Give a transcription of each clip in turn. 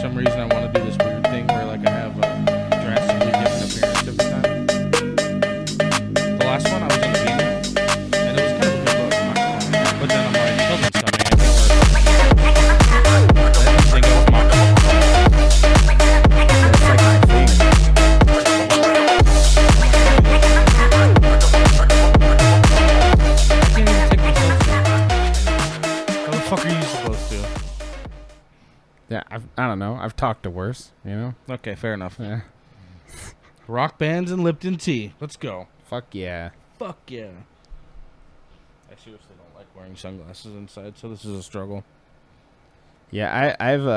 some reason I want to do this weird thing where like I have a drastically different appearance every time. The last one I was in a beanie, and it was kind of a good look, I'm not gonna lie. But then I'm like, Sheldon's coming, I can't wear a thing of my It's like my thing. I can't even take myself serious. How the fuck are you supposed to? Yeah, I don't know. I've talked to worse, you know? Okay, fair enough. Yeah. Rock bands and Lipton tea. Let's go. Fuck yeah. Fuck yeah. I seriously don't like wearing sunglasses inside, so this is a struggle. Yeah, I have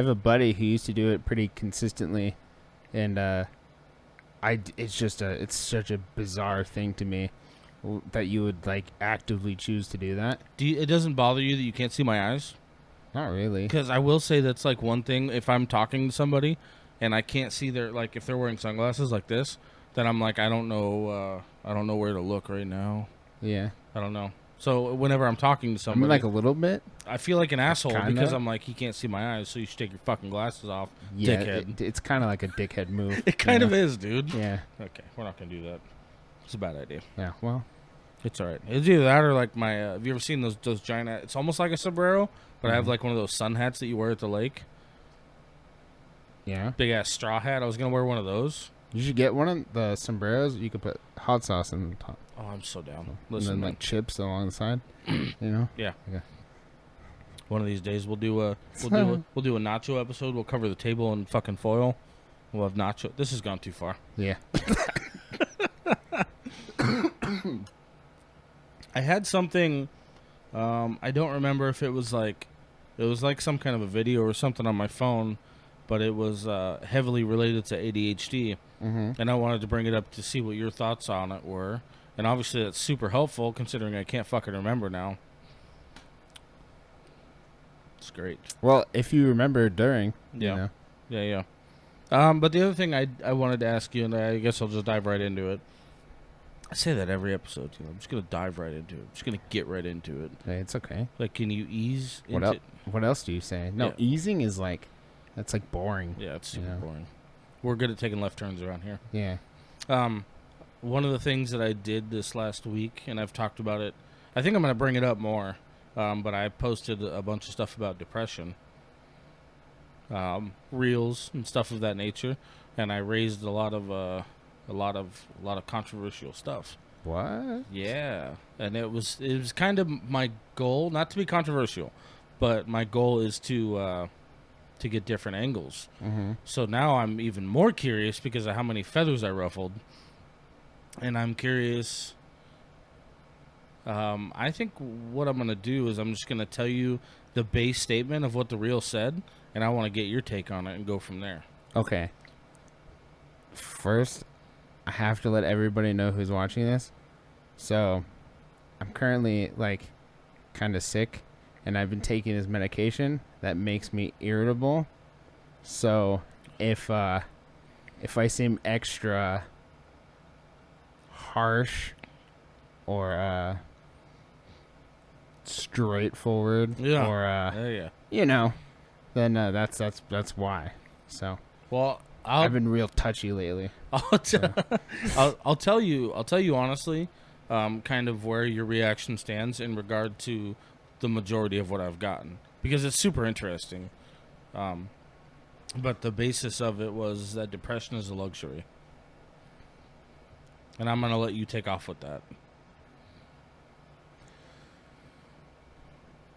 a buddy who used to do it pretty consistently, and it's such a bizarre thing to me that you would like actively choose to do that. It doesn't bother you that you can't see my eyes? Not really. Because I will say that's like one thing. If I'm talking to somebody and I can't see their, like if they're wearing sunglasses like this, then I'm like, I don't know where to look right now. Yeah. I don't know. So whenever I'm talking to somebody, I mean, like a little bit. I feel like an asshole Kinda. because I'm like, he can't see my eyes, so you should take your fucking glasses off, Yeah, dickhead. it's kind of like a dickhead move. It kind of is, dude. Yeah. Okay, we're not gonna do that. It's a bad idea. Yeah. Well. It's all right. It's either that or like my. Have you ever seen those giant? It's almost like a sombrero, but I have like one of those sun hats that you wear at the lake. Yeah. Big ass straw hat. I was gonna wear one of those. You should get one of the sombreros. You could put hot sauce in the top. Oh, I'm so down. And Listen, then man. like chips along the side. You know. Yeah. Okay. One of these days we'll do a nacho episode. We'll cover the table in fucking foil. We'll have nacho. This has gone too far. Yeah. I had something. I don't remember if it was like some kind of a video or something on my phone, but it was heavily related to ADHD, and I wanted to bring it up to see what your thoughts on it were. And obviously, that's super helpful considering I can't fucking remember now. It's great. Well, if you remember during. Yeah. You know. Yeah. But the other thing I wanted to ask you, and I guess I'll just dive right into it. I say that every episode, too. I'm just going to dive right into it. I'm just going to get right into it. Hey, it's okay. Like, can you ease What into... What else do you say? No, Yeah. easing is like, that's like boring. Yeah, it's super Yeah. boring. We're good at taking left turns around here. Yeah. One of the things that I did this last week, and I've talked about it, I think I'm going to bring it up more, but I posted a bunch of stuff about depression, reels and stuff of that nature, and I raised a lot of controversial stuff. What? Yeah, and it was kind of my goal, not to be controversial, but my goal is to get different angles. Mm-hmm. So now I'm even more curious because of how many feathers I ruffled, and I'm curious. I think what I'm gonna do is I'm just gonna tell you the base statement of what the reel said, and I want to get your take on it and go from there. Okay. First, I have to let everybody know who's watching this. So, I'm currently, like, kind of sick, and I've been taking this medication that makes me irritable. So, if I seem extra harsh or straightforward, Yeah. or Yeah. you know, then that's why. So, Well, I've been real touchy lately. I'll tell you honestly, kind of where your reaction stands in regard to the majority of what I've gotten, because it's super interesting. But the basis of it was that depression is a luxury, and I'm gonna let you take off with that.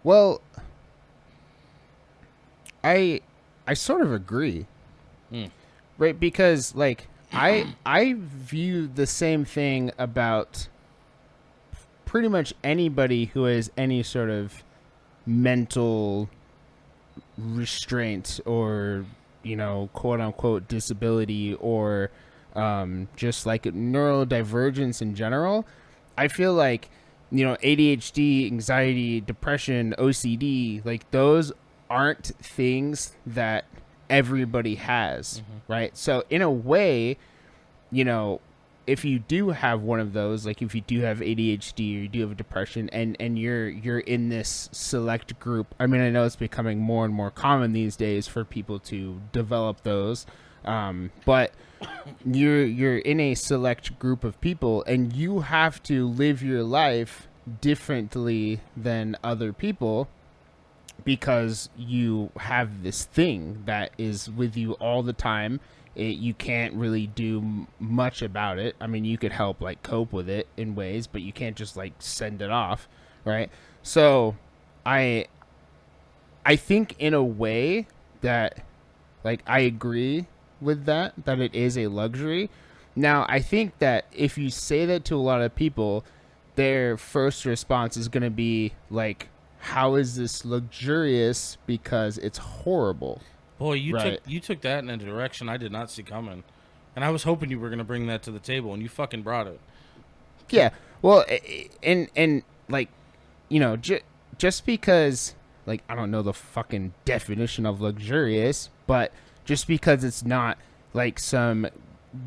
Well, I sort of agree. Right, because like I view the same thing about pretty much anybody who has any sort of mental restraint or, you know, quote unquote disability or just like neurodivergence in general. I feel like, you know, ADHD, anxiety, depression, OCD, like those aren't things that everybody has, right? So in a way, you know, if you do have one of those, like if you do have ADHD or you do have depression, and you're in this select group, I mean, I know it's becoming more and more common these days for people to develop those, but you're in a select group of people, and you have to live your life differently than other people because you have this thing that is with you all the time. You can't really do much about it. I mean, you could help like cope with it in ways, but you can't just like send it off, right? So I think in a way that like I agree with that it is a luxury. Now, I think that if you say that to a lot of people, their first response is going to be like, how is this luxurious? Because it's horrible. Boy, you took that in a direction I did not see coming, and I was hoping you were going to bring that to the table, and you fucking brought it. Yeah, well, and like, you know, just because like I don't know the fucking definition of luxurious, but just because it's not like some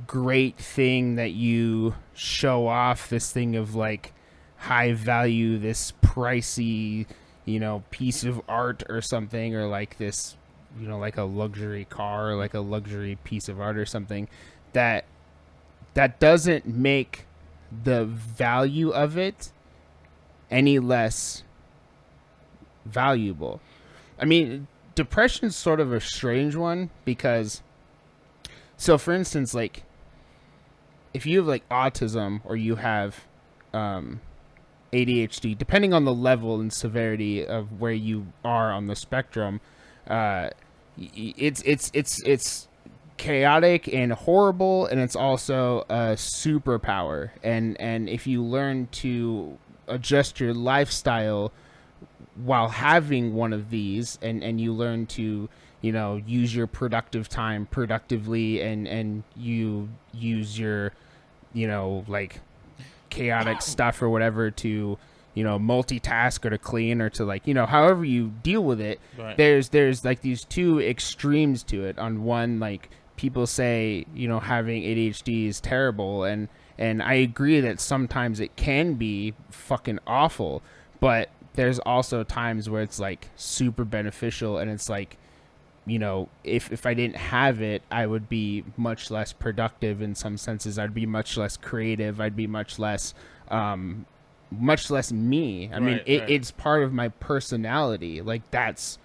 great thing that you show off, this thing of like high value, this pricey, you know, piece of art or something, or like this, you know, like a luxury car, or like a luxury piece of art or something, that doesn't make the value of it any less valuable. I mean, depression's sort of a strange one because, so for instance, like if you have like autism or you have ADHD, depending on the level and severity of where you are on the spectrum, it's chaotic and horrible, and it's also a superpower. And if you learn to adjust your lifestyle while having one of these, and you learn to, you know, use your productive time productively, and you use your, you know, like chaotic stuff or whatever to, you know, multitask or to clean or to like, you know, however you deal with it. Right. There's like these two extremes to it. On one, like people say, you know, having ADHD is terrible, and I agree that sometimes it can be fucking awful, but there's also times where it's like super beneficial, and it's like, you know, if I didn't have it, I would be much less productive in some senses. I'd be much less creative. I'd be much less me. I mean, it's part of my personality. Like that's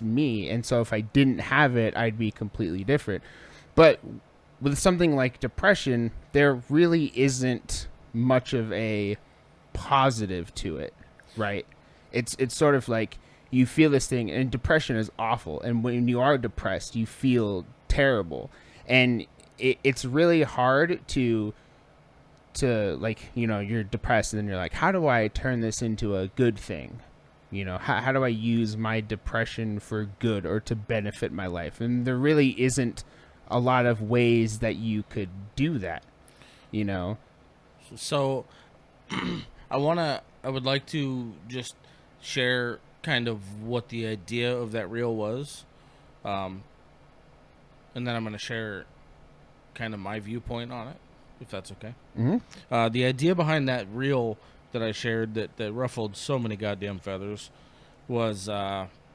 me. And so if I didn't have it, I'd be completely different. But with something like depression, there really isn't much of a positive to it, right? It's sort of like you feel this thing, and depression is awful. And when you are depressed, you feel terrible. And it's really hard to like, you know, you're depressed and then you're like, how do I turn this into a good thing? You know, how do I use my depression for good or to benefit my life? And there really isn't a lot of ways that you could do that, you know? So I would like to just share kind of what the idea of that reel was. And then I'm going to share kind of my viewpoint on it, if that's okay. Mm-hmm. The idea behind that reel that I shared that ruffled so many goddamn feathers was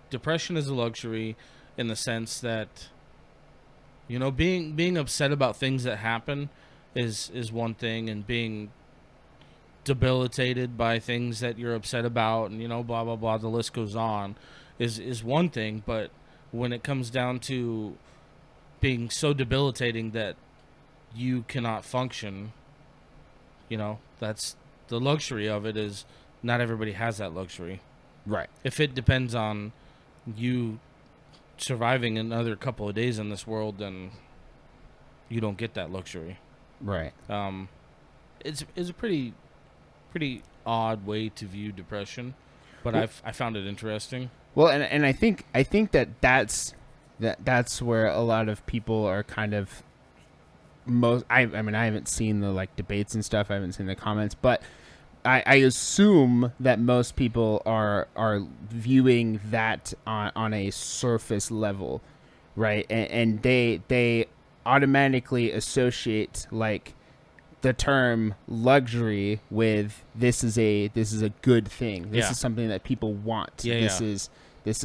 depression is a luxury in the sense that, you know, being upset about things that happen is one thing, and being debilitated by things that you're upset about, and, you know, blah blah blah, the list goes on, is one thing. But when it comes down to being so debilitating that you cannot function, you know, that's the luxury of it. Is not everybody has that luxury, right? If it depends on you surviving another couple of days in this world, then you don't get that luxury, right? It's a pretty odd way to view depression, but I found it interesting. Well, and I think that's where a lot of people are kind of I mean, I haven't seen the like debates and stuff. I haven't seen the comments, but I assume that most people are viewing that on a surface level, right? And they automatically associate like the term luxury with this is a good thing. This is something that people want. This is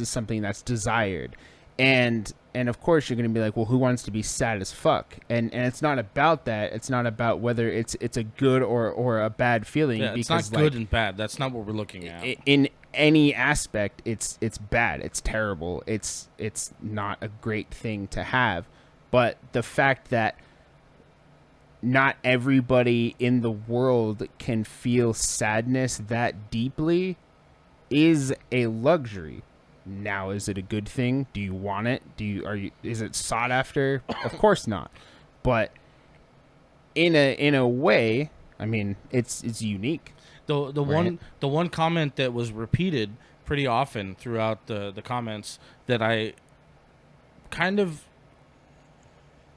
something that's desired. And of course you're going to be like, well, who wants to be sad as fuck? And it's not about that. It's not about whether it's a good or a bad feeling. Yeah, it's not good and bad. That's not what we're looking at. In any aspect, it's bad. It's terrible. It's not a great thing to have. But the fact that not everybody in the world can feel sadness that deeply is a luxury. Now, is it a good thing? Do you want it? Is it sought after? Of course not. But in a way, I mean, it's unique. The one comment that was repeated pretty often throughout the comments that I kind of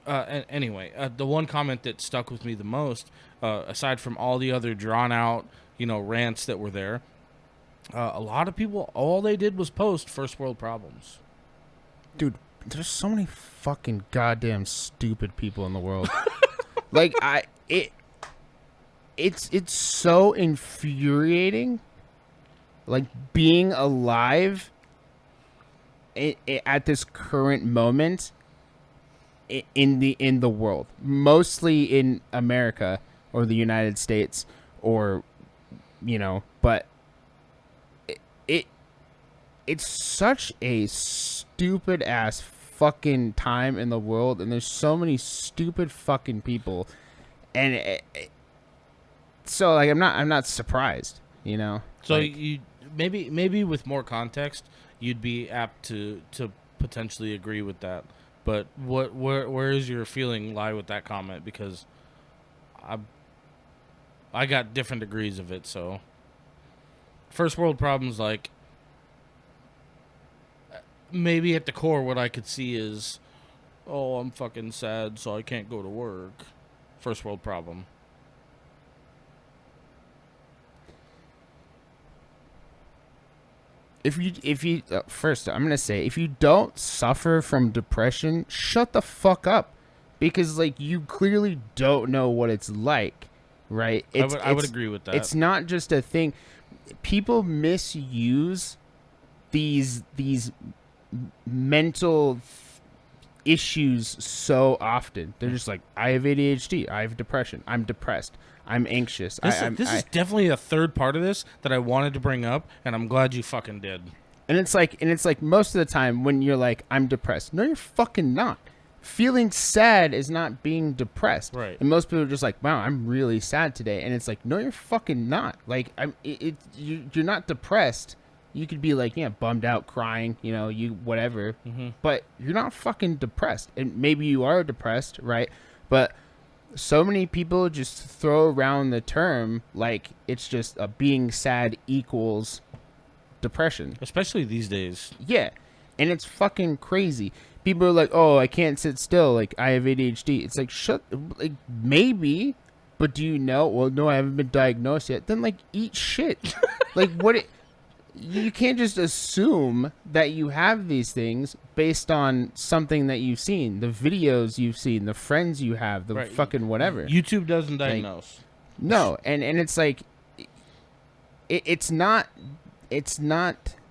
the one comment that stuck with me the most, aside from all the other drawn out, rants that were there, a lot of people, all they did was post first world problems. Dude, there's so many fucking goddamn stupid people in the world. Like it's so infuriating, like being alive at this current moment in the world, mostly in America or the United States, or but it's such a stupid ass fucking time in the world, and there's so many stupid fucking people, and so like I'm not surprised, So like, you maybe with more context, you'd be apt to potentially agree with that. But where is your feeling lie with that comment? Because I got different degrees of it. So first world problems, like maybe at the core, what I could see is, oh, I'm fucking sad, so I can't go to work. First world problem. If you first, I'm gonna say, if you don't suffer from depression, shut the fuck up, because like you clearly don't know what it's like, right? I would agree with that. It's not just a thing. People misuse these mental issues so often. They're just like, I have ADHD, I have depression, I'm depressed, I'm anxious. This is definitely a third part of this that I wanted to bring up, and I'm glad you fucking did. And it's like most of the time when you're like, I'm depressed. No, you're fucking not. Feeling sad is not being depressed. Right. And most people are just like, wow, I'm really sad today. And it's like, no, you're fucking not. Like, you're not depressed. You could be like, yeah, bummed out, crying, you whatever. Mm-hmm. But you're not fucking depressed. And maybe you are depressed, right? But so many people just throw around the term like it's just being sad equals depression. Especially these days. Yeah. And it's fucking crazy. People are like, oh, I can't sit still. Like, I have ADHD. It's like, maybe, but do you know? Well, no, I haven't been diagnosed yet. Then, like, eat shit. Like, you can't just assume that you have these things based on something that you've seen, the videos you've seen, the friends you have, the fucking whatever. YouTube doesn't diagnose. Like, no, and it's like, it's not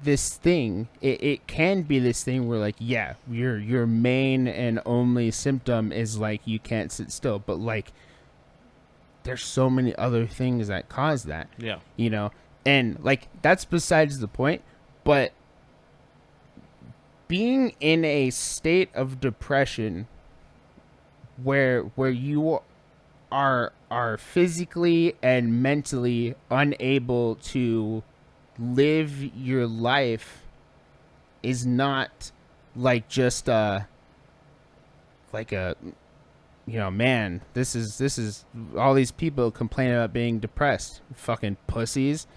this thing. It can be this thing where like, yeah, your main and only symptom is like you can't sit still, but like there's so many other things that cause that. Yeah. And like that's besides the point, but being in a state of depression where you are physically and mentally unable to live your life is not like just like a man, this is all these people complain about being depressed, fucking pussies,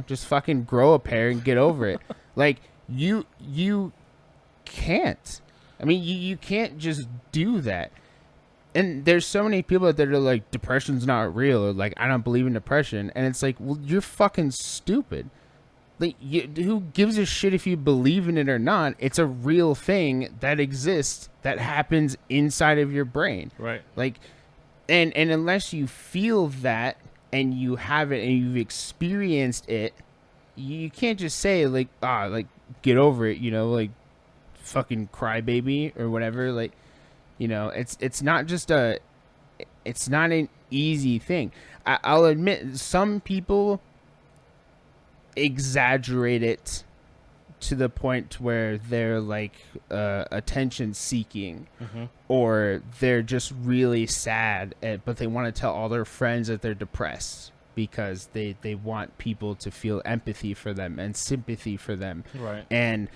just fucking grow a pair and get over it. Like you can't. I mean, you can't just do that. And there's so many people that are like, depression's not real, or like, I don't believe in depression. And it's like, well, you're fucking stupid. Like, who gives a shit if you believe in it or not? It's a real thing that exists, that happens inside of your brain. Right. Like, and unless you feel that and you have it and you've experienced it, you can't just say like get over it, like fucking crybaby or whatever. Like, it's not just it's not an easy thing. I'll admit some people exaggerate it to the point where they're like attention seeking, or they're just really sad, but they want to tell all their friends that they're depressed because they want people to feel empathy for them and sympathy for them. Right. And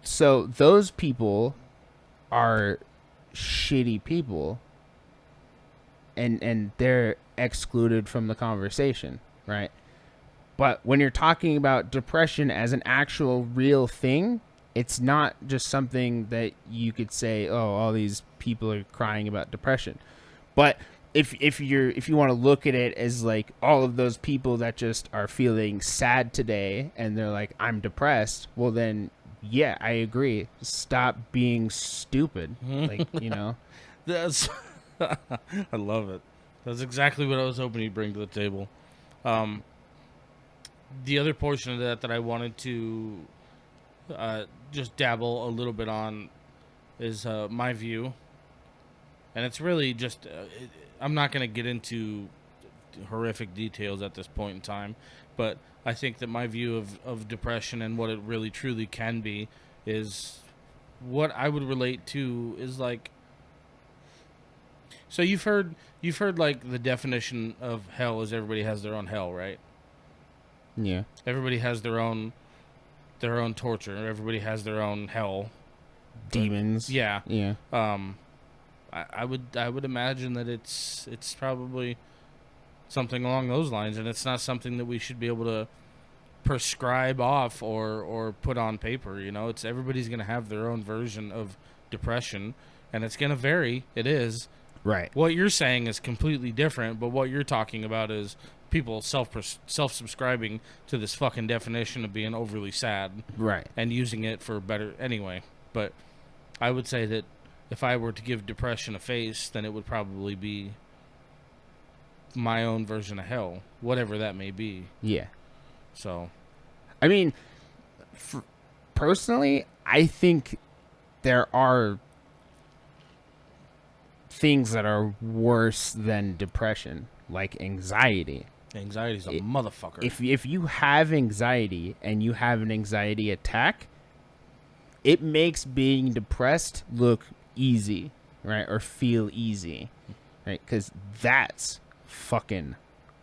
so those people are shitty people, and they're excluded from the conversation, right? But when you're talking about depression as an actual real thing, it's not just something that you could say, oh, all these people are crying about depression. But if you want to look at it as like all of those people that just are feeling sad today and they're like, I'm depressed, well then, yeah, I agree. Stop being stupid. Like, That's I love it. That's exactly what I was hoping you'd bring to the table. The other portion of that I wanted to just dabble a little bit on is my view. And it's really just, I'm not going to get into horrific details at this point in time, but I think that my view of depression and what it really truly can be is what I would relate to is like, so you've heard like the definition of hell is everybody has their own hell, right? Yeah. Everybody has their own torture. Everybody has their own hell. Demons. Yeah. Yeah. I would imagine that it's probably something along those lines, and it's not something that we should be able to prescribe off or put on paper. It's everybody's gonna have their own version of depression, and it's gonna vary. It is. Right. What you're saying is completely different, but what you're talking about is people self-subscribing to this fucking definition of being overly sad. Right. And using it for better anyway. But I would say that if I were to give depression a face, then it would probably be my own version of hell, whatever that may be. Yeah. So, I mean, personally, I think there are things that are worse than depression, like anxiety. Anxiety's a motherfucker. If you have anxiety and you have an anxiety attack, it makes being depressed look easy, right? Or feel easy, right? Because that's fucking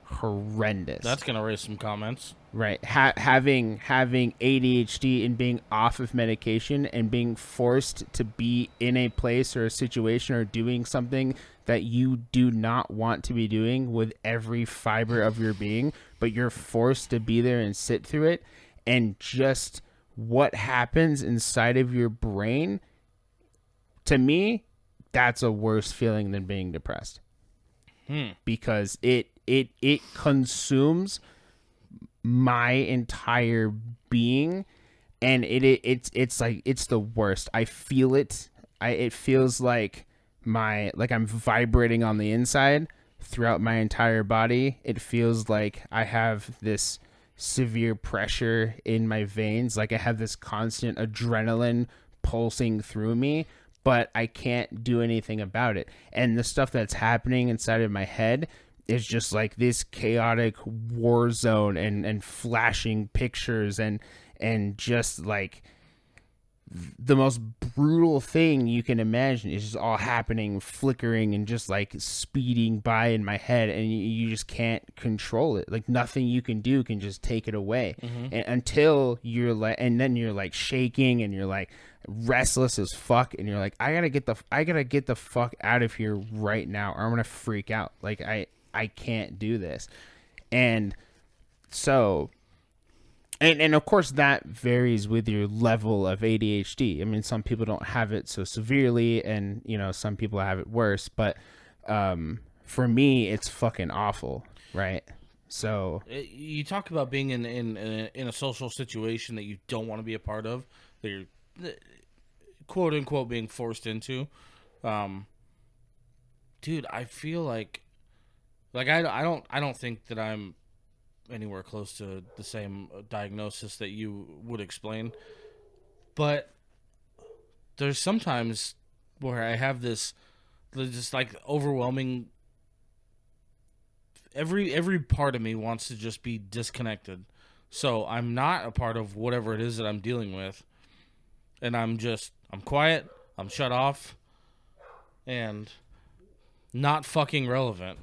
horrendous. That's gonna raise some comments, right? Having ADHD and being off of medication and being forced to be in a place or a situation or doing something that you do not want to be doing with every fiber of your being, but you're forced to be there and sit through it, and just what happens inside of your brain, to me, that's a worse feeling than being depressed. Because it consumes my entire being, and it's like it's the worst. I feel it. It feels like I'm vibrating on the inside throughout my entire body. It feels like I have this severe pressure in my veins, like I have this constant adrenaline pulsing through me, but I can't do anything about it. And the stuff that's happening inside of my head is just like this chaotic war zone and flashing pictures and just like the most brutal thing you can imagine is just all happening, flickering, and just like speeding by in my head, and you just can't control it. Like nothing you can do can just take it away. And until you're like, and then you're like shaking and you're like restless as fuck, and you're like, I gotta get the fuck out of here right now, or I'm gonna freak out. Like I can't do this. And so, and of course that varies with your level of ADHD. I mean, some people don't have it so severely, and some people have it worse, but for me it's fucking awful, right? So you talk about being in a social situation that you don't want to be a part of, that you're quote unquote being forced into. To dude, I feel like I don't think that I'm anywhere close to the same diagnosis that you would explain, but there's sometimes where I have this just like overwhelming. Every part of me wants to just be disconnected, so I'm not a part of whatever it is that I'm dealing with, and I'm quiet, I'm shut off, and not fucking relevant.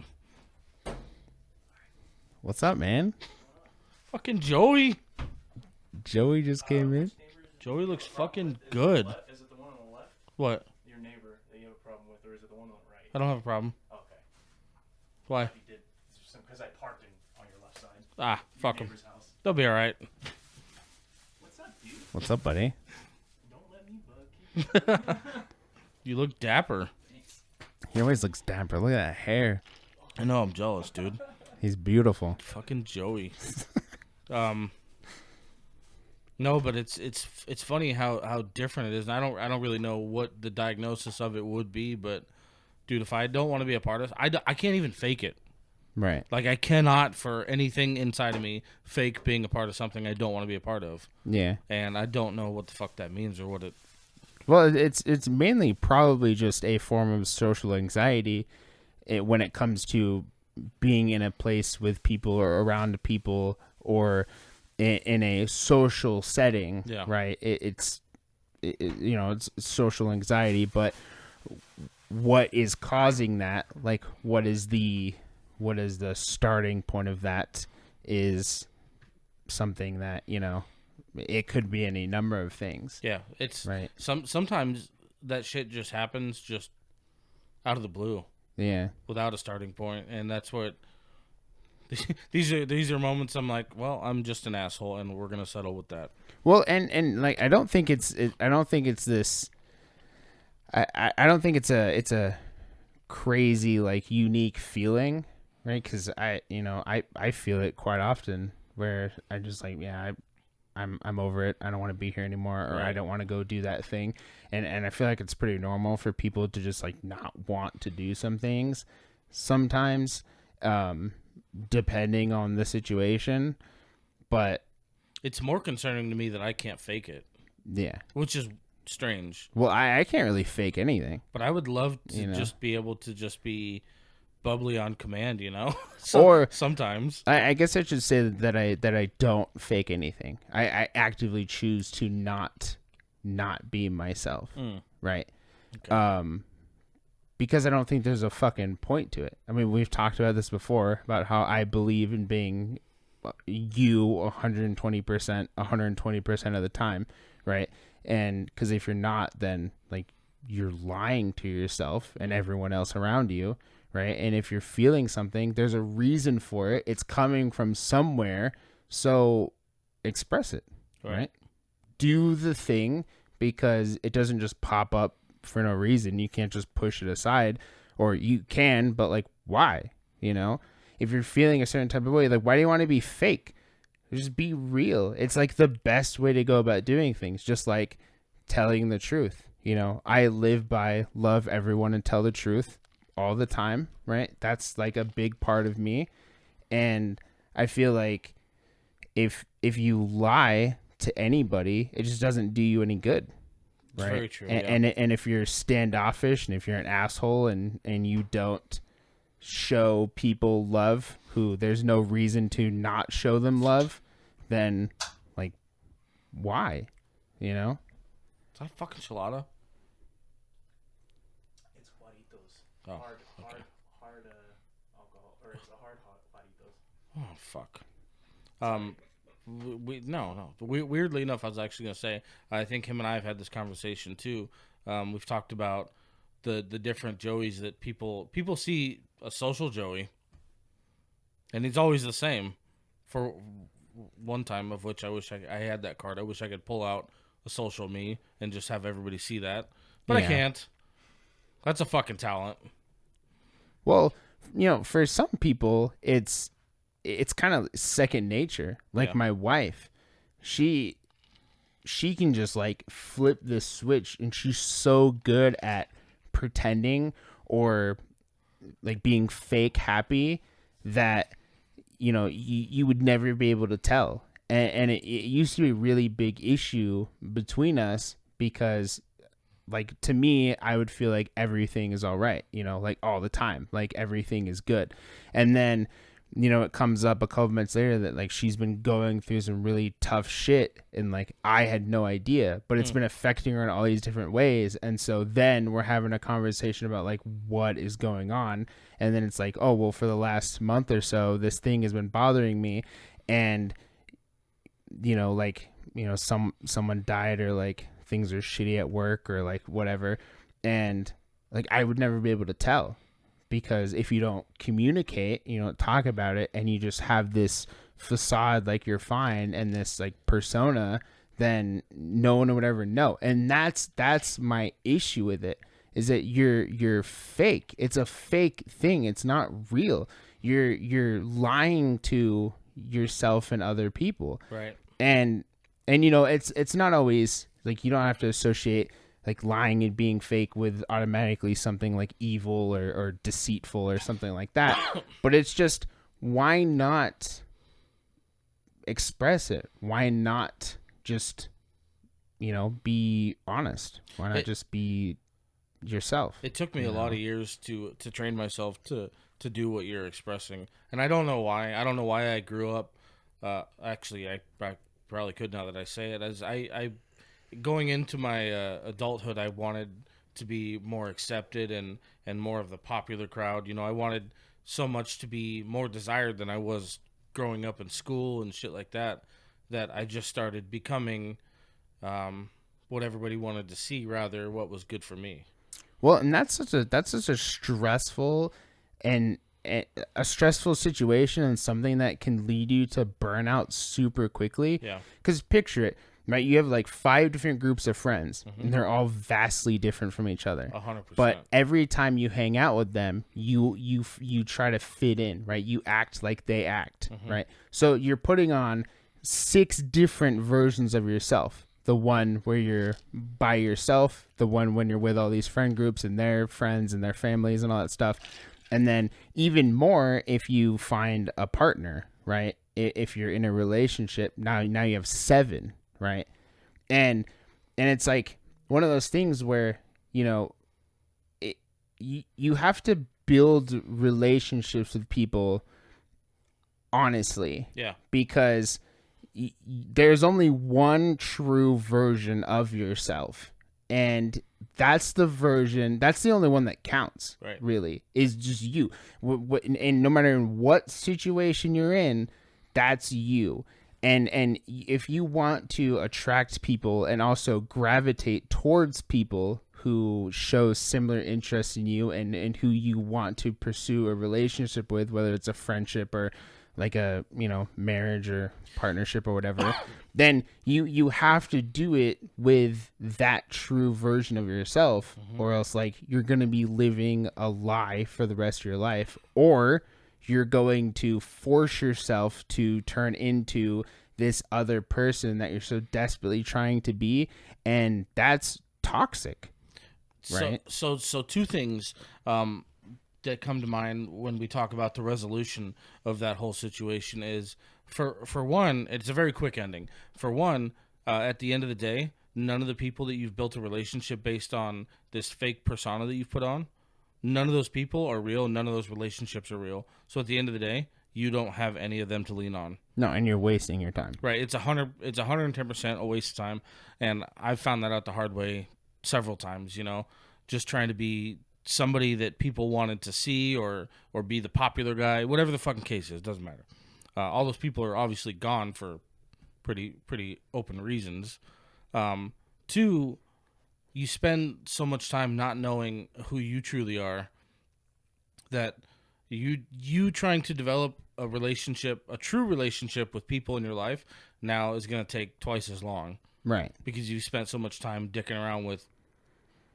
What's up, man? Fucking Joey. Joey just came in. Joey looks fucking good. Is it the one on the left? What? Your neighbor that you have a problem with, or is it the one on the right? I don't have a problem. Okay. Why? You did. Because I parked on your left side. Ah, fuck them. Neighbor's house. They'll be all right. What's up, dude? What's up, buddy? Don't let me bug you. You look dapper. He always looks dapper. Look at that hair. I know, I'm jealous, dude. He's beautiful. Fucking Joey. No, but it's funny how different it is. And I don't really know what the diagnosis of it would be, but dude, if I don't want to be a part of it, I can't even fake it. Right. Like, I cannot, for anything inside of me, fake being a part of something I don't want to be a part of. Yeah. And I don't know what the fuck that means or what it... Well, it's mainly probably just a form of social anxiety when it comes to being in a place with people or around people or in a social setting, Yeah. right? It's social anxiety, but what is causing that? Like, what is the starting point of that is something that, it could be any number of things. Yeah, it's... Right. Sometimes that shit just happens just out of the blue. Yeah. Without a starting point, and that's what... These are moments I'm like, well, I'm just an asshole, and we're gonna settle with that. Well, and like I don't think it's this. I don't think it's a crazy like unique feeling, right? Because I feel it quite often where I just like I'm over it. I don't want to be here anymore, or right. I don't want to go do that thing, and I feel like it's pretty normal for people to just like not want to do some things sometimes. Depending on the situation, but it's more concerning to me that I can't fake it. Yeah, which is strange. Well, I can't really fake anything, but I would love to just be able to just be bubbly on command, or sometimes. I guess I should say that I don't fake anything. I actively choose to not be myself, right? Okay. Because I don't think there's a fucking point to it. I mean, we've talked about this before, about how I believe in being you 120% of the time, right? And because if you're not, then like you're lying to yourself and everyone else around you, right? And if you're feeling something, there's a reason for it. It's coming from somewhere, so express it, right? Do the thing, because it doesn't just pop up for no reason. You can't just push it aside, or you can, but like, why? If you're feeling a certain type of way, like, why do you want to be fake? Just be real. It's like the best way to go about doing things, just like telling the truth. I live by love everyone and tell the truth all the time, right? That's like a big part of me. And I feel like if you lie to anybody, it just doesn't do you any good. Right. Very true. And if you're standoffish and if you're an asshole and you don't show people love who there's no reason to not show them love, then like, why? Is that fucking Chelada? It's Juaritos. Oh, hard alcohol, or it's a hard Juaritos. Oh fuck. No. Weirdly enough, I was actually gonna say, I think him and I have had this conversation too. We've talked about the different Joeys that people see a social Joey, and he's always the same. For one time, of which I wish I had that card. I wish I could pull out a social me and just have everybody see that, but I can't. That's a fucking talent. Well, for some people, it's kind of second nature. Like my wife, she can just like flip the switch, and she's so good at pretending or like being fake happy that, you know, you would never be able to tell. And it used to be a really big issue between us because, like, to me, I would feel like everything is all right, you know, like all the time, like everything is good. And then, you know, it comes up a couple months later that like she's been going through some really tough shit and like I had no idea, but it's been affecting her in all these different ways. And so then we're having a conversation about like what is going on. And then it's like, oh, well, for the last month or so, this thing has been bothering me. And, you know, like, you know, someone died or like things are shitty at work or like whatever. And like, I would never be able to tell because if you don't communicate, you don't talk about it and you just have this facade, like you're fine and this like persona, then no one would ever know. And that's my issue with it is that you're fake. It's a fake thing. It's not real. You're lying to yourself and other people. Right. And you know, it's not always like you don't have to associate like lying and being fake with automatically something like evil or deceitful or something like that. But it's just, why not express it? Why not just, you know, be honest? Why not just be yourself? It took me a lot of years to train myself to do what you're expressing. And I don't know why. I don't know why I grew up. Actually, I probably could now that I say it. As I going into my adulthood, I wanted to be more accepted and more of the popular crowd. You know, I wanted so much to be more desired than I was growing up in school and shit like that, that I just started becoming what everybody wanted to see rather what was good for me. Well, and that's such a stressful and a stressful situation and something that can lead you to burnout super quickly. Yeah. Because picture it, right? You have like 5 different groups of friends, and they're all vastly different from each other. 100%. But every time you hang out with them, you try to fit in, right? You act like they act, right? So you're putting on 6 different versions of yourself. The one where you're by yourself, the one when you're with all these friend groups and their friends and their families and all that stuff. And then even more if you find a partner, right? If you're in a relationship, now you have 7, right? And it's like one of those things where, you know, you have to build relationships with people honestly. Yeah. Because there's only one true version of yourself, and that's the only one that counts. Right. Really, is just you. And no matter what situation you're in, that's you. And if you want to attract people and also gravitate towards people who show similar interests in you and who you want to pursue a relationship with, whether it's a friendship or like a, you know, marriage or partnership or whatever, then you have to do it with that true version of yourself, or else like you're going to be living a lie for the rest of your life, or you're going to force yourself to turn into this other person that you're so desperately trying to be, and that's toxic, right? So 2 things that come to mind when we talk about the resolution of that whole situation is, for one, it's a very quick ending. For one, at the end of the day, none of the people that you've built a relationship based on this fake persona that you've put on, none of those people are real. None of those relationships are real. So at the end of the day, you don't have any of them to lean on. No, and you're wasting your time. Right. It's 110% a waste of time. And I've found that out the hard way several times, you know, just trying to be somebody that people wanted to see or be the popular guy, whatever the fucking case is, doesn't matter. All those people are obviously gone for pretty open reasons. 2, you spend so much time not knowing who you truly are that you trying to develop a relationship, a true relationship with people in your life now is going to take twice as long. Right. Because you spent so much time dicking around with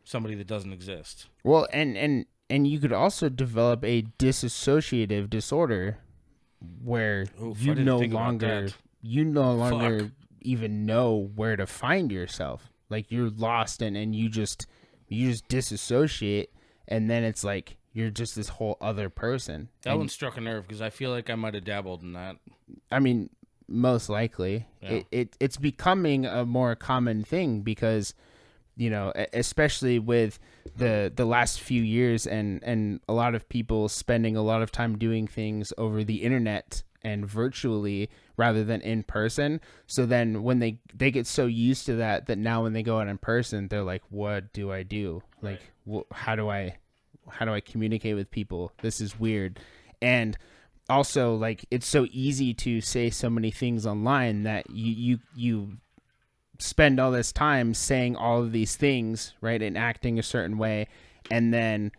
somebody that doesn't exist. Well, and you could also develop a dissociative disorder where you no longer even know where to find yourself. Like you're lost and you just disassociate, and then it's like you're just this whole other person. That one struck a nerve because I feel like I might have dabbled in that. I mean, most likely. Yeah. It's becoming a more common thing because, you know, especially with the last few years and a lot of people spending a lot of time doing things over the internet and virtually rather than in person. So then when they get so used to that now when they go out in person, they're like, what do I do? Like, how do I communicate with people? This is weird. And also, like, it's so easy to say so many things online that you spend all this time saying all of these things, right, and acting a certain way, and then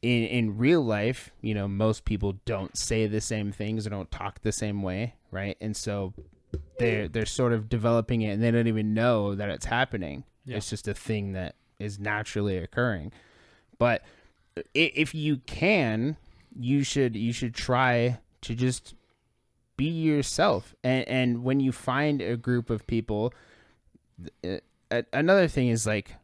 in real life, you know, most people don't say the same things or don't talk the same way, right? And so they're sort of developing it and they don't even know that it's happening. Yeah. It's just a thing that is naturally occurring. But if you can, you should try to just be yourself. And when you find a group of people, another thing is, like,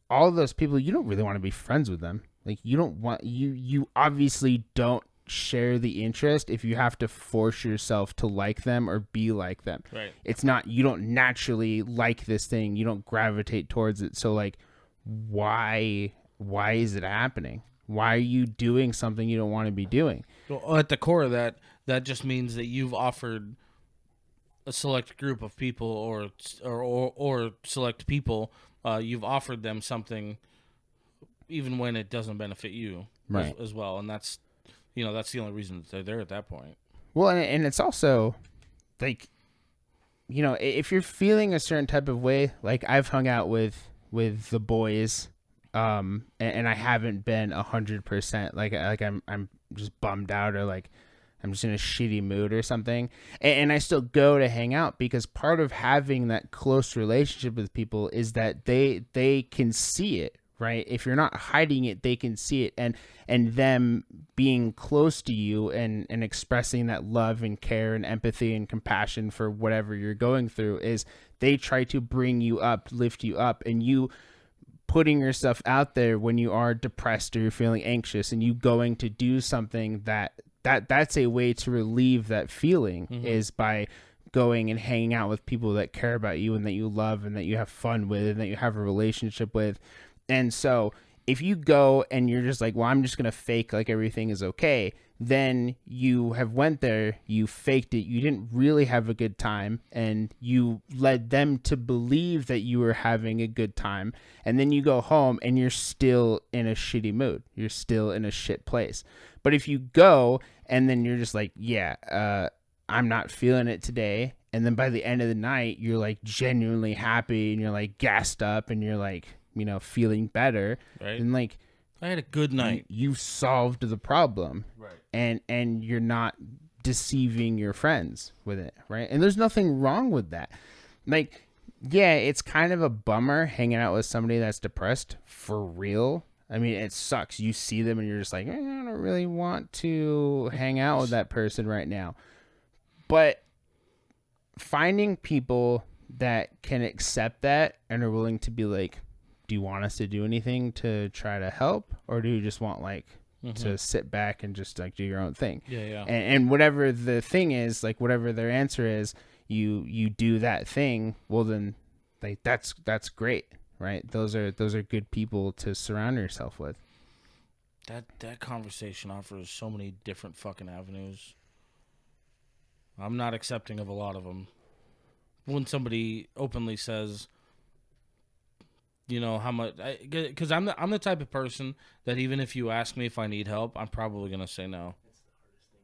all those people, you don't really want to be friends with them. Like, you don't want, you obviously don't share the interest if you have to force yourself to like them or be like them. Right. It's not, you don't naturally like this thing. You don't gravitate towards it. So, like, why is it happening? Why are you doing something you don't want to be doing? Well, at the core of that just means that you've offered a select group of people or select people, you've offered them something even when it doesn't benefit you, right, as well. And that's, you know, that's the only reason that they're there at that point. Well, and it's also, like, you know, if you're feeling a certain type of way, like, I've hung out with the boys, and I haven't been 100%, like I'm just bummed out, or like I'm just in a shitty mood or something, and I still go to hang out, because part of having that close relationship with people is that they can see it, right? If you're not hiding it, they can see it, and them being close to you and expressing that love and care and empathy and compassion for whatever you're going through, is they try to bring you up, lift you up, and you putting yourself out there when you are depressed or you're feeling anxious, and you going to do something that's a way to relieve that feeling, is by going and hanging out with people that care about you and that you love and that you have fun with and that you have a relationship with. And so if you go and you're just like, well, I'm just going to fake like everything is okay, then you have went there, you faked it, you didn't really have a good time, and you led them to believe that you were having a good time. And then you go home and you're still in a shitty mood. You're still in a shit place. But if you go and then you're just like, yeah, I'm not feeling it today, and then by the end of the night, you're like genuinely happy and you're like gassed up and you're like, you know, feeling better, right? And like, I had a good night. You solved the problem, right? And you're not deceiving your friends with it, right? And there's nothing wrong with that. Like, yeah, it's kind of a bummer hanging out with somebody that's depressed, for real. I mean, it sucks. You see them and you're just like, I don't really want to hang out with that person right now. But finding people that can accept that and are willing to be like, do you want us to do anything to try to help, or do you just want, like, to sit back and just, like, do your own thing? Yeah. And whatever the thing is, like, whatever their answer is, you do that thing. Well, then, like, that's great, right? Those are good people to surround yourself with. That conversation offers so many different fucking avenues. I'm not accepting of a lot of them. When somebody openly says, you know, how much, because I'm the type of person that even if you ask me if I need help, I'm probably going to say no. It's the hardest thing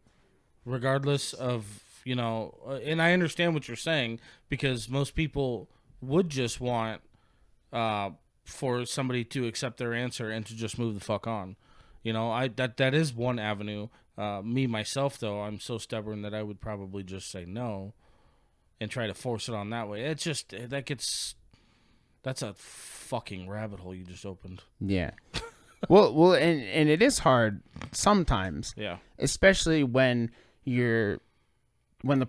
to do. Regardless of, you know, and I understand what you're saying, because most people would just want for somebody to accept their answer and to just move the fuck on. You know, that is one avenue. Me, myself, though, I'm so stubborn that I would probably just say no and try to force it on that way. It's just, that's a fucking rabbit hole you just opened. Yeah. well, and it is hard sometimes. Yeah. Especially when the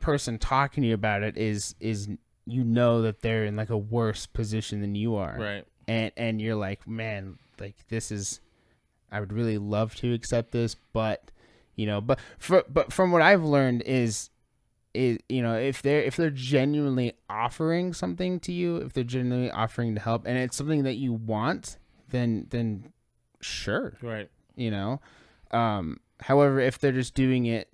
person talking to you about it is you know that they're in like a worse position than you are. Right. And you're like, man, like this is, I would really love to accept this, but from what I've learned is if they're genuinely offering something to you, if they're genuinely offering to help, and it's something that you want, then sure, Right. However, if they're just doing it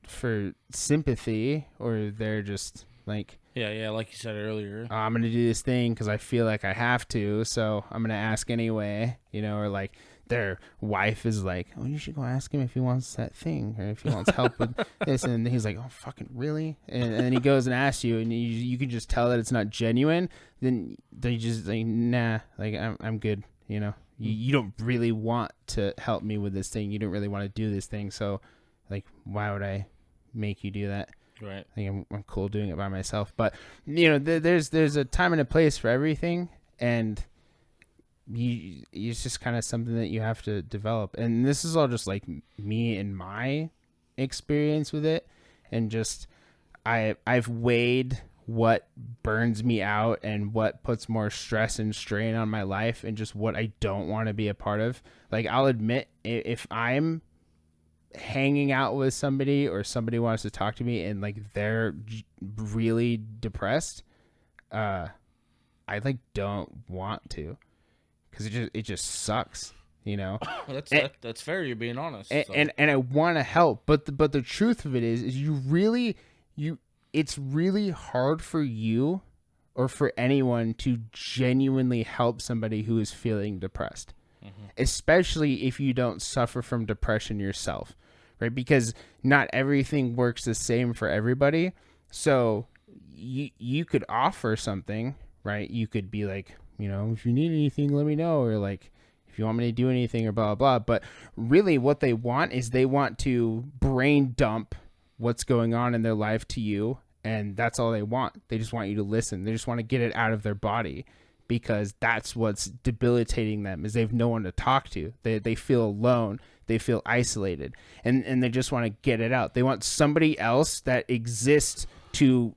for sympathy, or they're just like, yeah, like you said earlier, I'm gonna do this thing because I feel like I have to, so I'm gonna ask anyway, or like their wife is like, oh, you should go ask him if he wants that thing, or if he wants help with this, and he's like, oh, fucking really? And then he goes and asks you, and you can just tell that it's not genuine. Then they just like, nah, like I'm good, You don't really want to help me with this thing. You don't really want to do this thing. So, like, why would I make you do that? Right. I think I'm cool doing it by myself. But, there's a time and a place for everything. And it's just kind of something that you have to develop. And this is all just, like, me and my experience with it. And just, I've weighed what burns me out and what puts more stress and strain on my life, and just what I don't want to be a part of. Like, I'll admit, if I'm hanging out with somebody, or somebody wants to talk to me and like they're really depressed, I like don't want to, because it just sucks, That's fair. You're being honest. And I want to help, but the truth of it is it's really hard for you or for anyone to genuinely help somebody who is feeling depressed, especially if you don't suffer from depression yourself, right? Because not everything works the same for everybody. So you could offer something, right? You could be like, if you need anything, let me know, or like, if you want me to do anything, or blah, blah, blah. But really what they want is they want to brain dump what's going on in their life to you. And that's all they want. They just want you to listen. They just want to get it out of their body, because that's what's debilitating them, is they have no one to talk to. They feel alone. They feel isolated, and they just want to get it out. They want somebody else that exists to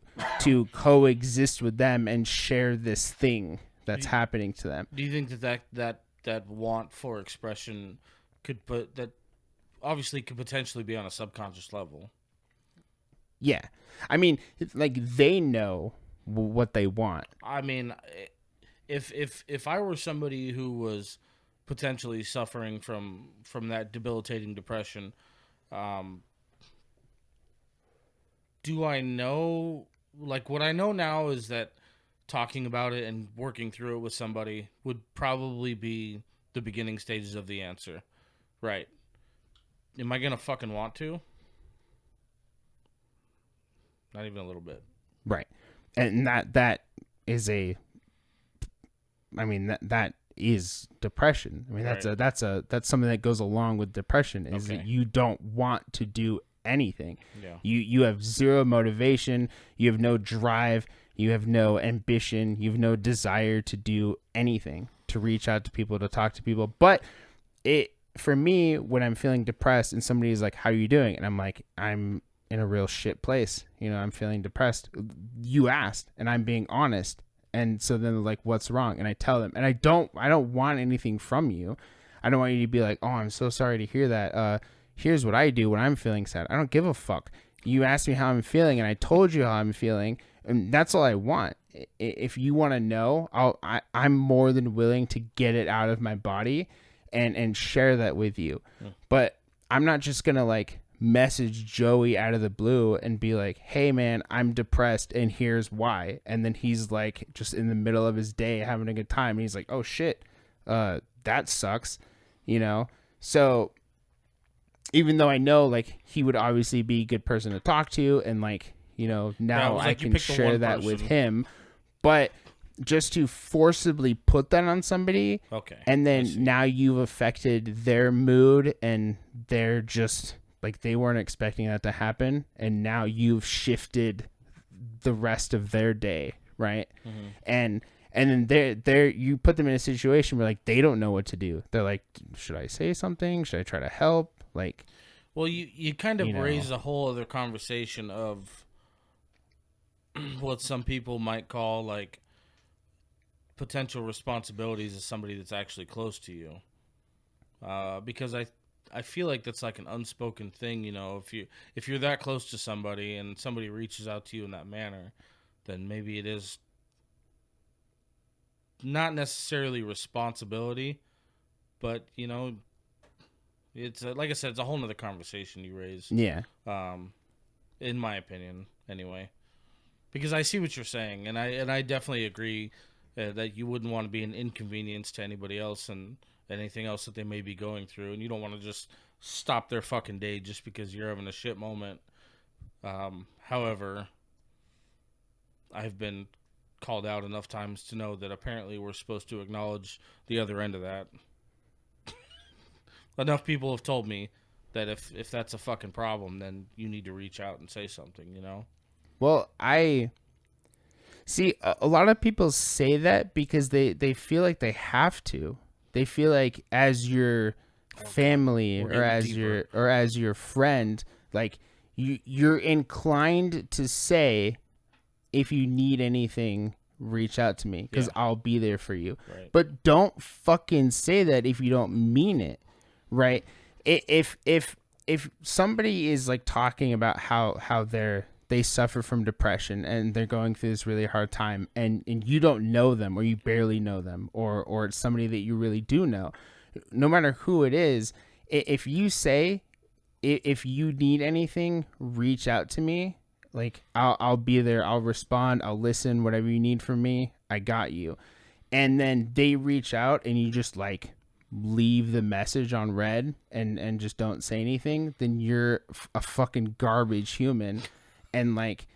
coexist with them and share this thing that's happening to them. Do you think that want for expression could potentially be on a subconscious level? Yeah. I mean, like, they know what they want. I mean, if I were somebody who was potentially suffering from that debilitating depression, do I know, like, what I know now is that talking about it and working through it with somebody would probably be the beginning stages of the answer, right? Am I gonna fucking want to? Not even a little bit. Right. And that is that is depression. I mean, right. that's something that goes along with depression, is that you don't want to do anything. Yeah. You have zero motivation, you have no drive, you have no ambition, you have no desire to do anything, to reach out to people, to talk to people. But for me, when I'm feeling depressed and somebody's like, how are you doing? And I'm like, I'm in a real shit place. I'm feeling depressed. You asked, and I'm being honest. And so then they're like, what's wrong? And I tell them, and I don't want anything from you. I don't want you to be like, oh, I'm so sorry to hear that. Here's what I do when I'm feeling sad. I don't give a fuck. You asked me how I'm feeling, and I told you how I'm feeling, and that's all I want. If you want to know, I'm more than willing to get it out of my body and share that with you. Yeah. But I'm not just gonna like message Joey out of the blue and be like, hey man, I'm depressed and here's why. And then he's like just in the middle of his day having a good time, and he's like, oh shit, that sucks, So even though I know like he would obviously be a good person to talk to, and like, now I can share that with him, but just to forcibly put that on somebody, and then now you've affected their mood, and they're just like, they weren't expecting that to happen, and now you've shifted the rest of their day, right? Mm-hmm. And then you put them in a situation where like they don't know what to do. They're like, should I say something? Should I try to help? Like, well, you kind of raise a whole other conversation of what some people might call like potential responsibilities of somebody that's actually close to you. because I feel like that's like an unspoken thing, you know. If you're that close to somebody and somebody reaches out to you in that manner, then maybe it is not necessarily responsibility, but you know, it's like I said, it's a whole nother conversation you raise. Yeah. In my opinion, anyway, because I see what you're saying, and I definitely agree that you wouldn't want to be an inconvenience to anybody else and anything else that they may be going through, and you don't want to just stop their fucking day just because you're having a shit moment. However, I've been called out enough times to know that apparently we're supposed to acknowledge the other end of that. Enough people have told me that if that's a fucking problem, then you need to reach out and say something, you know? Well, I see a lot of people say that because they feel like they have to. They feel like as your family or as your friend, like you're inclined to say, if you need anything, reach out to me because I'll be there for you. Right. But don't fucking say that if you don't mean it, right? If somebody is like talking about how they suffer from depression and they're going through this really hard time, and you don't know them or you barely know them, or it's somebody that you really do know, no matter who it is, if you say, if you need anything, reach out to me, like I'll be there, I'll respond, I'll listen, whatever you need from me, I got you. And then they reach out and you just like leave the message on read and just don't say anything, then you're a fucking garbage human. And like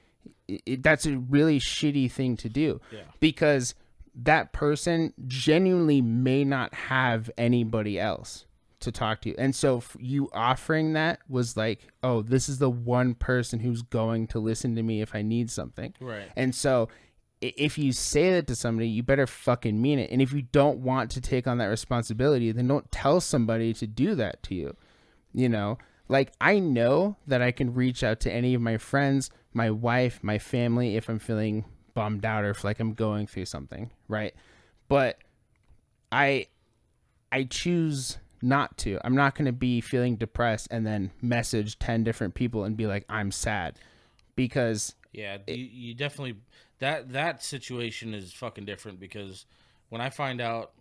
that's a really shitty thing to do, because that person genuinely may not have anybody else to talk to. And so you offering that was like, oh, this is the one person who's going to listen to me if I need something. Right. And so if you say that to somebody, you better fucking mean it. And if you don't want to take on that responsibility, then don't tell somebody to do that to you. You know, like I know that I can reach out to any of my friends, my wife, my family, if I'm feeling bummed out or if like I'm going through something, right? But I choose not to. I'm not going to be feeling depressed and then message 10 different people and be like, I'm sad, because you definitely that situation is fucking different, because when I find out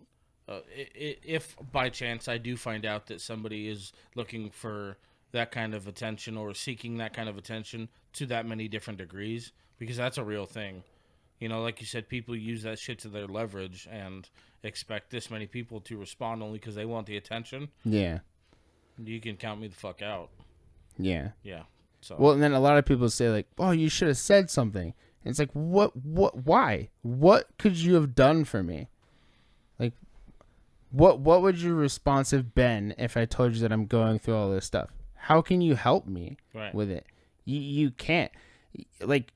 if by chance I do find out that somebody is looking for that kind of attention or seeking that kind of attention to that many different degrees, because that's a real thing. You know, like you said, people use that shit to their leverage and expect this many people to respond only because they want the attention. Yeah. You can count me the fuck out. Yeah. Yeah. So. Well, and then a lot of people say like, oh, you should have said something. And it's like, why? What could you have done for me? Like, what would your response have been if I told you that I'm going through all this stuff? How can you help me with it? You can't. Like,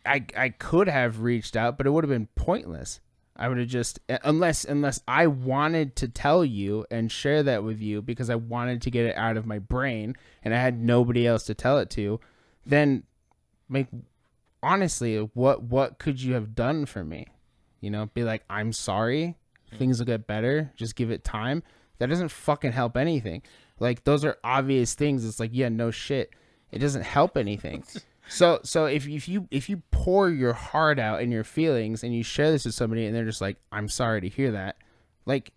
I could have reached out, but it would have been pointless. I would have just, unless I wanted to tell you and share that with you because I wanted to get it out of my brain and I had nobody else to tell it to, then like, honestly, what could you have done for me? You know, be like, I'm sorry, things will get better, just give it time. That doesn't fucking help anything. Like, those are obvious things. It's like, yeah, no shit. It doesn't help anything. So if you pour your heart out and your feelings and you share this with somebody and they're just like, I'm sorry to hear that, like,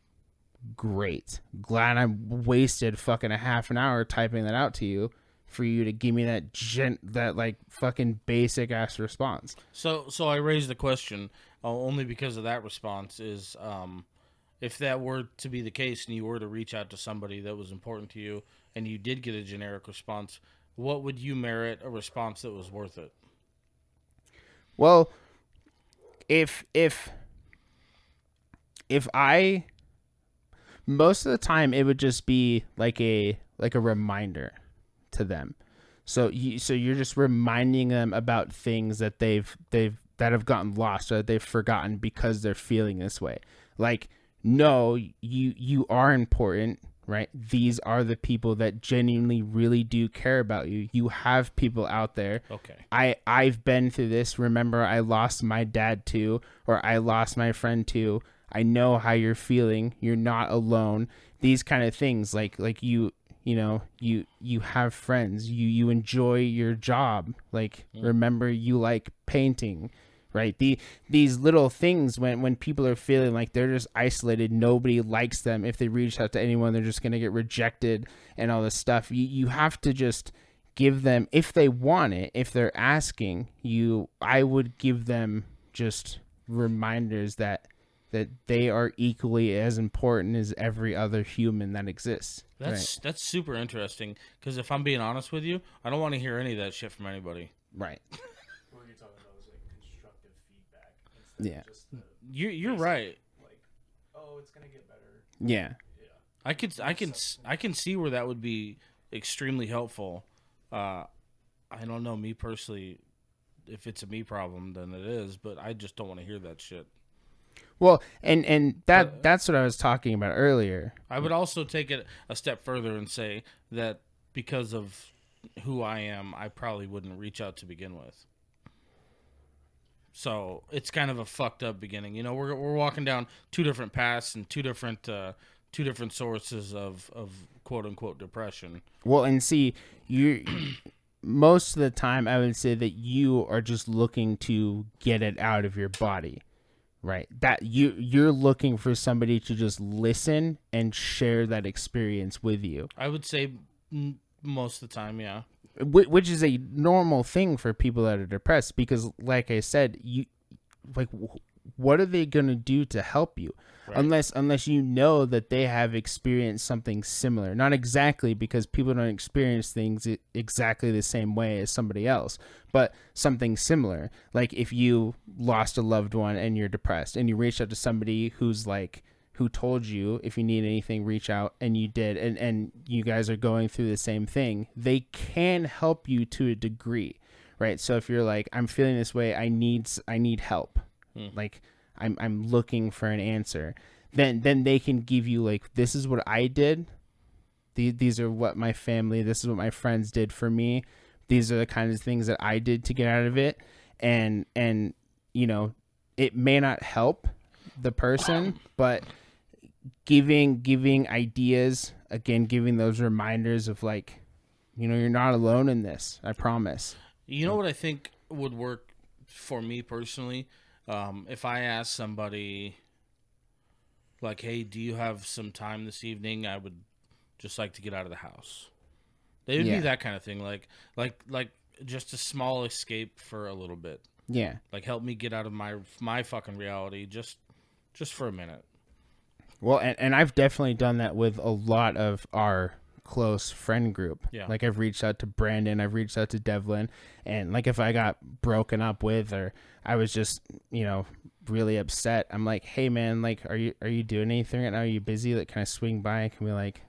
great. Glad I wasted fucking a half an hour typing that out to you for you to give me that like fucking basic ass response. So I raised the question only because of that response is, if that were to be the case and you were to reach out to somebody that was important to you and you did get a generic response, what would you merit a response that was worth it? Well, if I, most of the time it would just be like a reminder to them. So you're just reminding them about things that they've that have gotten lost or that they've forgotten because they're feeling this way. Like, no, you are important. Right? These are the people that genuinely really do care about you. You have people out there. Okay. I've been through this. Remember, I lost my dad too, or I lost my friend too. I know how you're feeling. You're not alone. These kind of things, like you know, you have friends. You enjoy your job. Like, remember, you like painting, right? These little things, when people are feeling like they're just isolated, nobody likes them. If they reach out to anyone, they're just gonna get rejected and all this stuff. You have to just give them, if they want it, if they're asking you, I would give them just reminders that they are equally as important as every other human that exists. That's super interesting, because if I'm being honest with you, I don't want to hear any of that shit from anybody. Right. What you're talking about is like constructive feedback instead of just the You're right. like, oh, it's gonna get better. Yeah. I can see where that would be extremely helpful. I don't know, me personally, if it's a me problem, then it is, but I just don't want to hear that shit. Well, and that's what I was talking about earlier. I would also take it a step further and say that because of who I am, I probably wouldn't reach out to begin with. So it's kind of a fucked up beginning. You know, we're walking down two different paths and two different sources of quote unquote depression. Well, and see, you most of the time I would say that you are just looking to get it out of your body. Right. That you're looking for somebody to just listen and share that experience with you. I would say most of the time, yeah. Which is a normal thing for people that are depressed, because like I said, what are they going to do to help you? Right. Unless you know that they have experienced something similar. Not exactly, because people don't experience things exactly the same way as somebody else, but something similar. Like if you lost a loved one and you're depressed and you reach out to somebody who told you if you need anything, reach out, and you did, and you guys are going through the same thing, they can help you to a degree, right? So if you're like, I'm feeling this way, I need help. Like I'm looking for an answer, then they can give you like, this is what I did. These are what my family, this is what my friends did for me. These are the kinds of things that I did to get out of it. And you know, it may not help the person, but giving ideas, again, giving those reminders of like, you know, you're not alone in this. I promise. You know what I think would work for me personally? If I ask somebody, like, hey, do you have some time this evening? I would just like to get out of the house. It would be that kind of thing, like just a small escape for a little bit. Yeah. Like, help me get out of my fucking reality just for a minute. Well, and I've definitely done that with a lot of our close friend group. Yeah. Like I've reached out to Brandon, I've reached out to Devlin, and like if I got broken up with, or I was just, you know, really upset, I'm like, hey man, like are you doing anything right now? Are you busy? Like, can I swing by? Can we like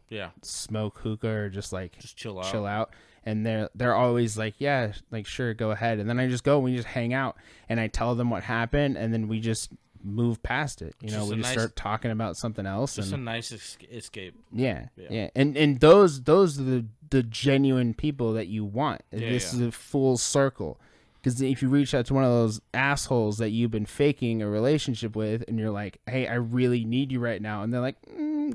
smoke hookah or just chill out? And they're always like, yeah, like sure, go ahead. And then I just go, we just hang out, and I tell them what happened, and then we just move past it. You know, we just start talking about something else. Just a nice escape. Yeah. And those are the genuine people that you want. This is a full circle. Because if you reach out to one of those assholes that you've been faking a relationship with, and you're like, hey, I really need you right now, and they're like,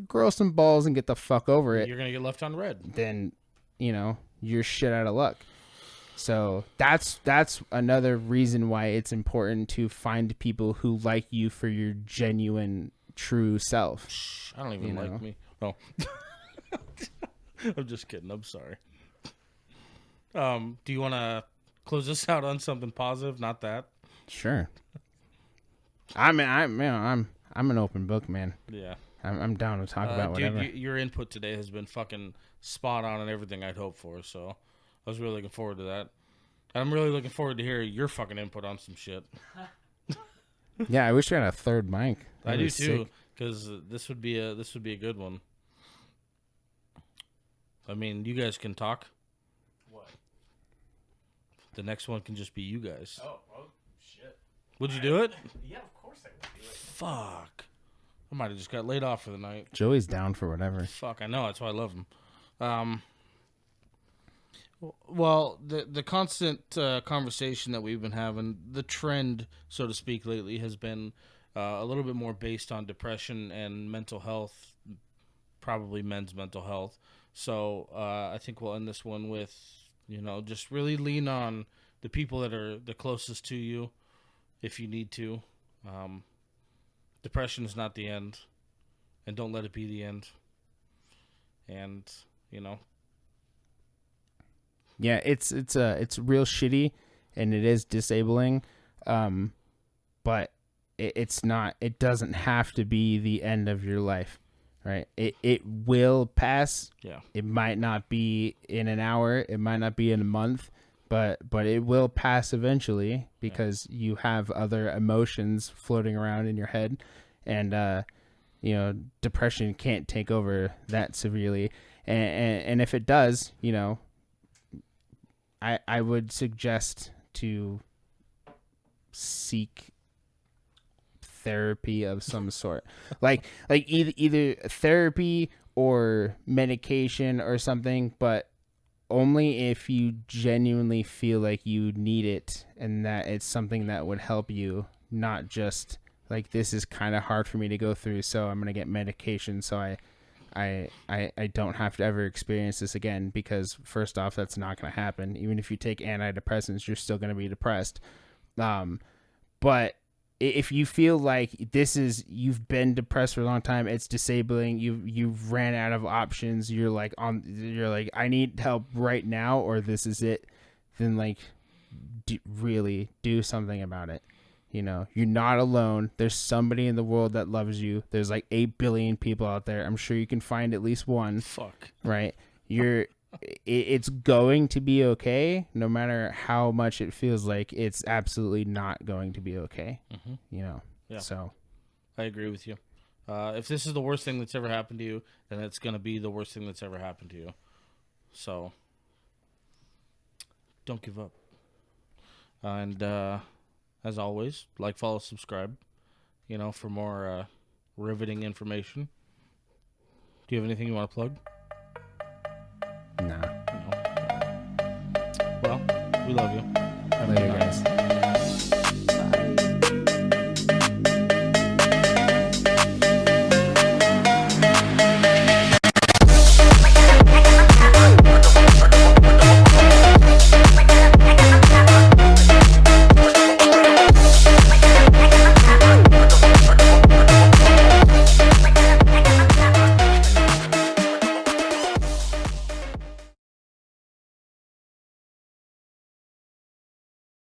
grow some balls and get the fuck over it, you're gonna get left on red. Then, you know, you're shit out of luck. So that's another reason why it's important to find people who like you for your genuine, true self. I don't even like me. Oh, I'm just kidding. I'm sorry. Do you want to close this out on something positive? Not that. Sure. I'm an open book, man. Yeah. I'm down to talk about whatever. Dude, your input today has been fucking spot on and everything I'd hoped for. So I was really looking forward to that. I'm really looking forward to hearing your fucking input on some shit. Yeah, I wish we had a third mic. I do too, because this would be a good one. I mean, you guys can talk. What? The next one can just be you guys. Oh shit. Would you do it? Yeah, of course I would do it. Fuck. I might have just got laid off for the night. Joey's down for whatever. Fuck, I know. That's why I love him. Well, the constant conversation that we've been having, the trend, so to speak, lately has been a little bit more based on depression and mental health, probably men's mental health. So I think we'll end this one with, just really lean on the people that are the closest to you if you need to. Depression is not the end, and don't let it be the end. And, Yeah, it's real shitty, and it is disabling, but it's not. It doesn't have to be the end of your life, right? It will pass. Yeah. It might not be in an hour. It might not be in a month, but it will pass eventually because you have other emotions floating around in your head, and depression can't take over that severely, and if it does, I would suggest to seek therapy of some sort, like either therapy or medication or something, but only if you genuinely feel like you need it and that it's something that would help you, not just like, this is kind of hard for me to go through, so I'm gonna get medication so I don't have to ever experience this again, because first off, that's not going to happen. Even if you take antidepressants, you're still going to be depressed. But if you feel like you've been depressed for a long time, it's disabling, you've ran out of options, you're like, I need help right now, or this is it, then like, really do something about it. You're not alone. There's somebody in the world that loves you. There's like 8 billion people out there. I'm sure you can find at least one. Fuck. Right? It's going to be okay, no matter how much it feels like it's absolutely not going to be okay. Mm-hmm. Yeah. So I agree with you. If this is the worst thing that's ever happened to you, then it's going to be the worst thing that's ever happened to you. So don't give up. And, as always, like, follow, subscribe, for more riveting information. Do you have anything you want to plug? Nah. No. Well, we love you. Later, guys.